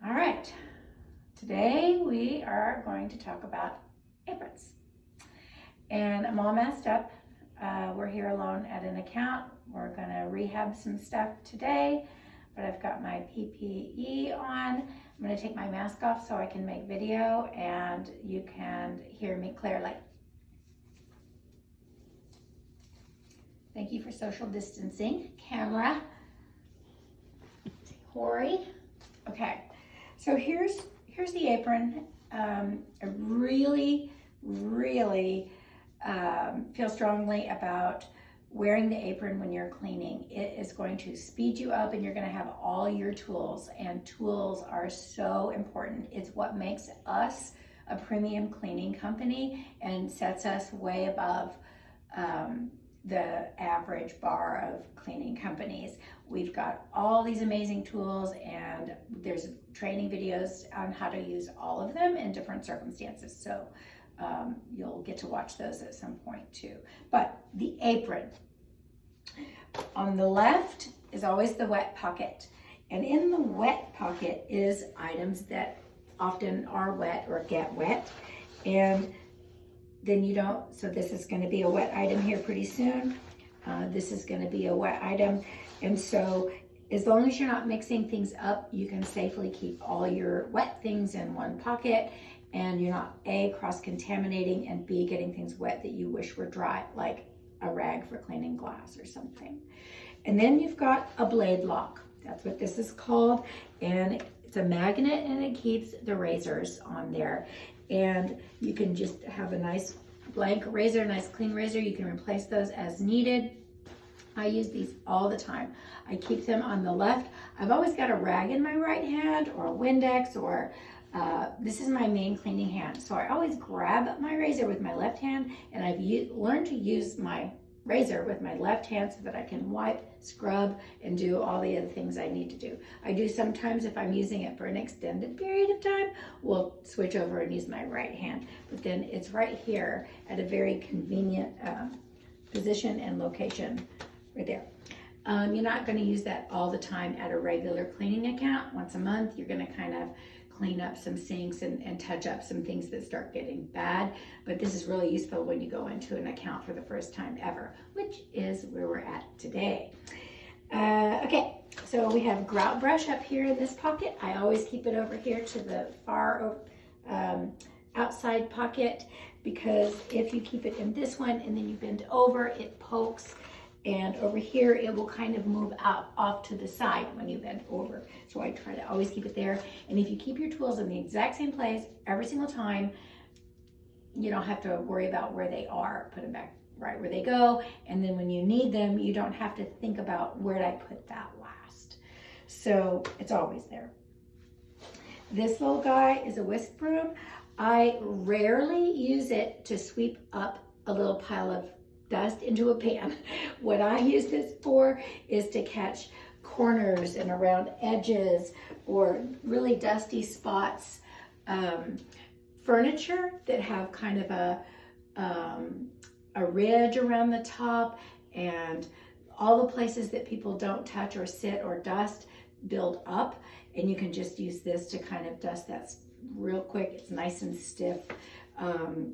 All right, today we are going to talk about aprons. And I'm all messed up. We're here alone at an account. We're gonna rehab some stuff today, but I've got my PPE on. I'm gonna take my mask off so I can make video and you can hear me clearly. Thank you for social distancing. Camera. Hori. Okay. So here's the apron. I really feel strongly about wearing the apron when you're cleaning. It is going to speed you up and you're going to have all your tools, and tools are so important. It's what makes us a premium cleaning company and sets us way above the average bar of cleaning companies. We've got all these amazing tools, and there's training videos on how to use all of them in different circumstances. So you'll get to watch those at some point too. But the apron, on the left is always the wet pocket. And in the wet pocket is items that often are wet or get wet. And then you don't, so this is going to be a wet item here pretty soon. This is going to be a wet item. And so as long as you're not mixing things up, you can safely keep all your wet things in one pocket, and you're not A, cross-contaminating, and B, getting things wet that you wish were dry, like a rag for cleaning glass or something. And then you've got a blade lock. That's what this is called. And it's a magnet, and it keeps the razors on there. And you can just have a nice blank razor, nice clean razor. You can replace those as needed. I use these all the time. I keep them on the left. I've always got a rag in my right hand, or a Windex, or this is my main cleaning hand. So I always grab my razor with my left hand, and I've learned to use my razor with my left hand so that I can wipe, scrub, and do all the other things I need to do. I do sometimes, if I'm using it for an extended period of time, we'll switch over and use my right hand. But then it's right here at a very convenient position and location right there. You're not going to use that all the time at a regular cleaning account. Once a month, you're going to kind of clean up some sinks and touch up some things that start getting bad. But this is really useful when you go into an account for the first time ever, which is where we're at today. Okay, so we have grout brush up here in this pocket. I always keep it over here to the far outside pocket, because if you keep it in this one and then you bend over, it pokes. And over here, it will kind of move out off to the side when you bend over. So I try to always keep it there. And if you keep your tools in the exact same place every single time, you don't have to worry about where they are. Put them back right where they go. And then when you need them, you don't have to think about, where did I put that last? So it's always there. This little guy is a whisk broom. I rarely use it to sweep up a little pile of dust into a pan. What I use this for is to catch corners and around edges or really dusty spots. Furniture that have kind of a ridge around the top, and all the places that people don't touch or sit or dust build up, and you can just use this to kind of dust that real quick. It's nice and stiff.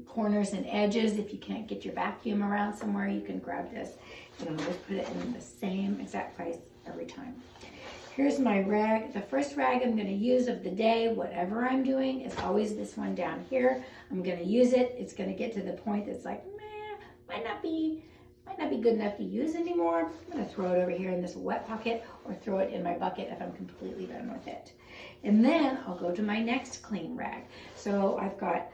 Corners and edges, if you can't get your vacuum around somewhere, you can grab this and I'll just put it in the same exact place every time. Here's my rag. The first rag I'm going to use of the day, whatever I'm doing, is always this one down here. I'm going to use it. It's going to get to the point that's like, meh, might not be good enough to use anymore. I'm going to throw it over here in this wet pocket, or throw it in my bucket if I'm completely done with it. And then I'll go to my next clean rag. So I've got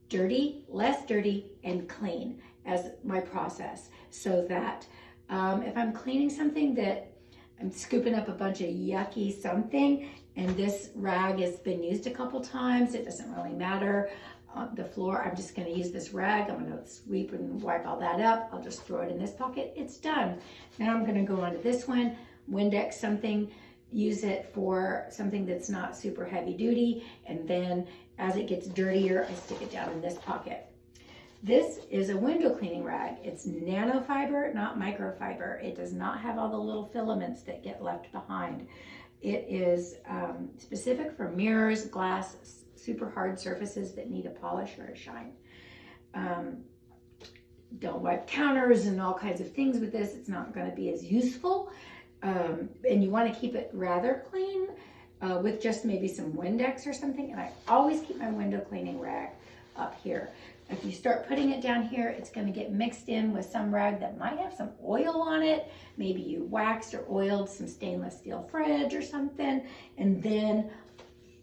dirty, less dirty, and clean as my process, so that if I'm cleaning something that I'm scooping up a bunch of yucky something, and this rag has been used a couple times, it doesn't really matter. The floor, I'm just going to use this rag. I'm going to sweep and wipe all that up. I'll just throw it in this pocket. It's done. Now I'm going to go on to this one, Windex something, use it for something that's not super heavy duty, and then as it gets dirtier, I stick it down in this pocket. This is a window cleaning rag. It's nanofiber, not microfiber. It does not have all the little filaments that get left behind. It is specific for mirrors, glass, super hard surfaces that need a polish or a shine. Don't wipe counters and all kinds of things with this. It's not going to be as useful. And you want to keep it rather clean with just maybe some Windex or something. And I always keep my window cleaning rag up here. If you start putting it down here, it's going to get mixed in with some rag that might have some oil on it. Maybe you waxed or oiled some stainless steel fridge or something, and then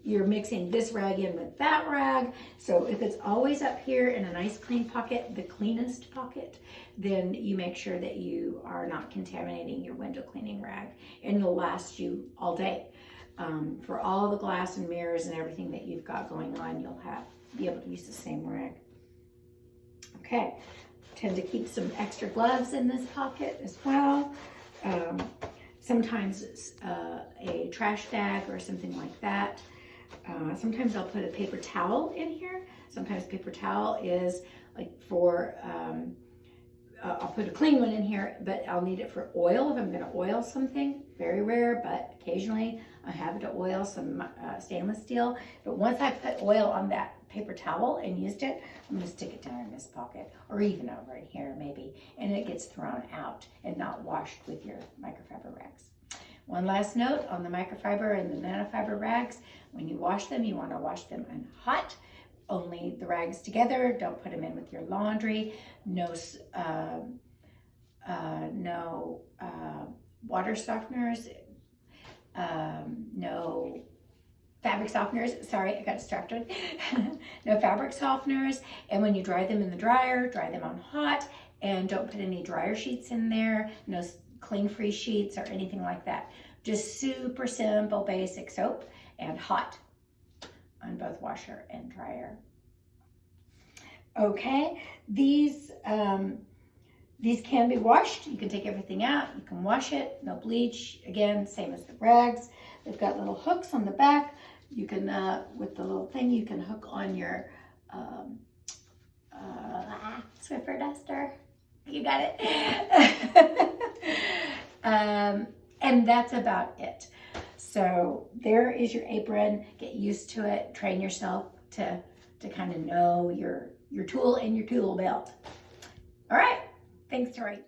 you're mixing this rag in with that rag. So if it's always up here in a nice clean pocket, the cleanest pocket, then you make sure that you are not contaminating your window cleaning rag, and it'll last you all day. For all the glass and mirrors and everything that you've got going on, you'll be able to use the same rag. Okay, tend to keep some extra gloves in this pocket as well. Sometimes a trash bag or something like that. Sometimes I'll put a paper towel in here. Sometimes paper towel is like for, I'll put a clean one in here, but I'll need it for oil if I'm going to oil something. Very rare, but occasionally I have to oil some stainless steel. But once I put oil on that paper towel and used it, I'm going to stick it down in this pocket, or even over in here maybe, and it gets thrown out and not washed with your microfiber rags. One last note on the microfiber and the nanofiber rags: when you wash them, you want to wash them in hot. Only the rags together. Don't put them in with your laundry. No water softeners. No fabric softeners. Sorry, I got distracted. No fabric softeners. And when you dry them in the dryer, dry them on hot, and don't put any dryer sheets in there. No clean free sheets or anything like that. Just super simple basic soap and hot on both washer and dryer. Okay, these can be washed. You can take everything out, you can wash it, no bleach. Again, same as the rags. They've got little hooks on the back. You can, with the little thing, you can hook on your Swiffer duster. You got it. And that's about it. So there is your apron. Get used to it. Train yourself to kind of know your tool and your tool belt. All right. Thanks, Tori.